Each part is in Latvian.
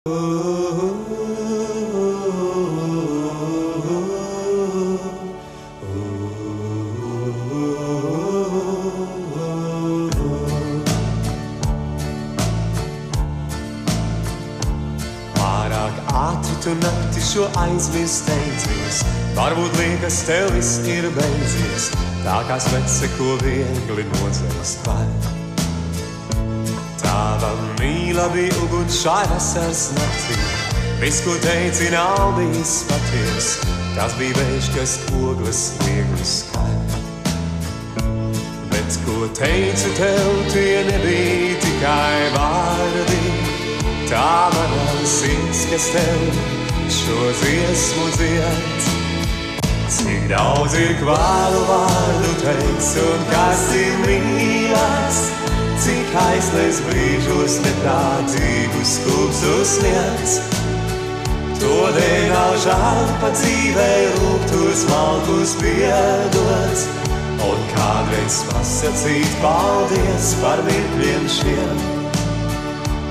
Tu nakti šo aizmirst teicies, varbūt liekas tev viss ir beidzies, tā kā svece, ko viegli nodzēst var. Tava mīla bija uguns šai vasaras naktī, viss, ko teici, nav bijis paties, tas bija vējš, kas ogles viegli skar. Bet, ko teicu tev, tie nebija tikai vārdi, tā manā sirds, kas tev šo dziesmu dzied. Cik daudz ir kvalu vārdu teiks un kas ir mīlēs, cik aizlies brīžos neprātīgus skūpstus sniedz. Todēļ nav žēl pa dzīvē rūgtos malkus piedot, un kādreiz pasacīt paldies par mirkļiem šiem.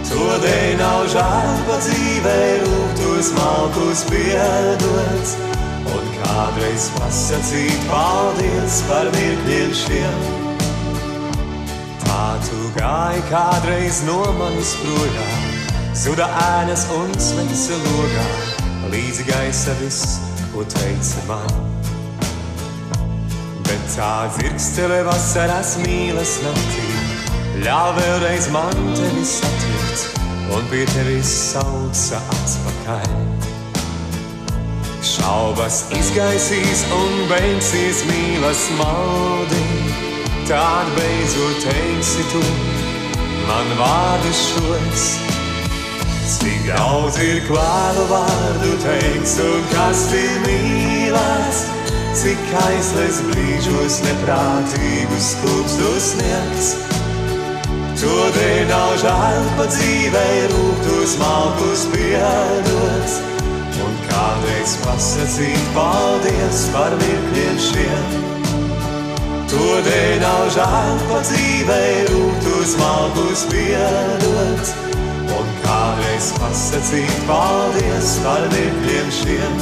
Todēļ nav žēl pa dzīvē rūgtos malkus piedot, un kādreiz pasacīt paldies par mirkļiem šiem. Tā tu gāji kādreiz no manis projām, zuda ēnas un svece logā, līdzi gaisa viss, ko teici man. Bet tā dzirkstele vasaras mīles naktī ļauj vēlreiz man tevi satikt, un pie tevis sauca atpakaļ. Šaubas izgaisīs un beigsies mīlas maldi, tād beidzot teiksi tu man vārdus šos. Cik daudz ir kvalu vārdu teiks un kas ir mīlēts, cik aizlies brīžos neprātīgus skūpstus sniegts. Todēļ nav žēl pa dzīvē rūgtos malkus piedot, un kādreiz pasacīt paldies par mirkļiem šiem. Todēļ nav žēl pa dzīvē rūgtos malkus piedot, un kādreiz pasacīt paldies par mirkļiem šiem.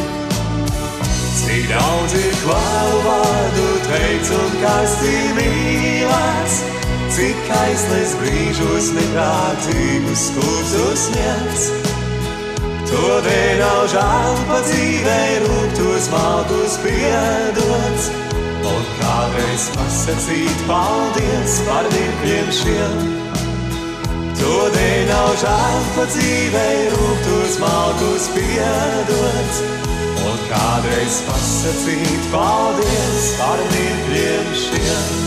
Cik daudz ir kvalu vārdu teikt un kas ir mīlēts, cik aizlies brīžos neprātīgus skūpstus sniegts. Todēļ nav žēl pa dzīvē rūgtos malkus piedot, un kādreiz pasacīt paldies par mirkļiem šiem. Todēļ nav žēl pa dzīvē rūgtos malkus piedot, un kādreiz pasacīt paldies par mirkļiem šiem.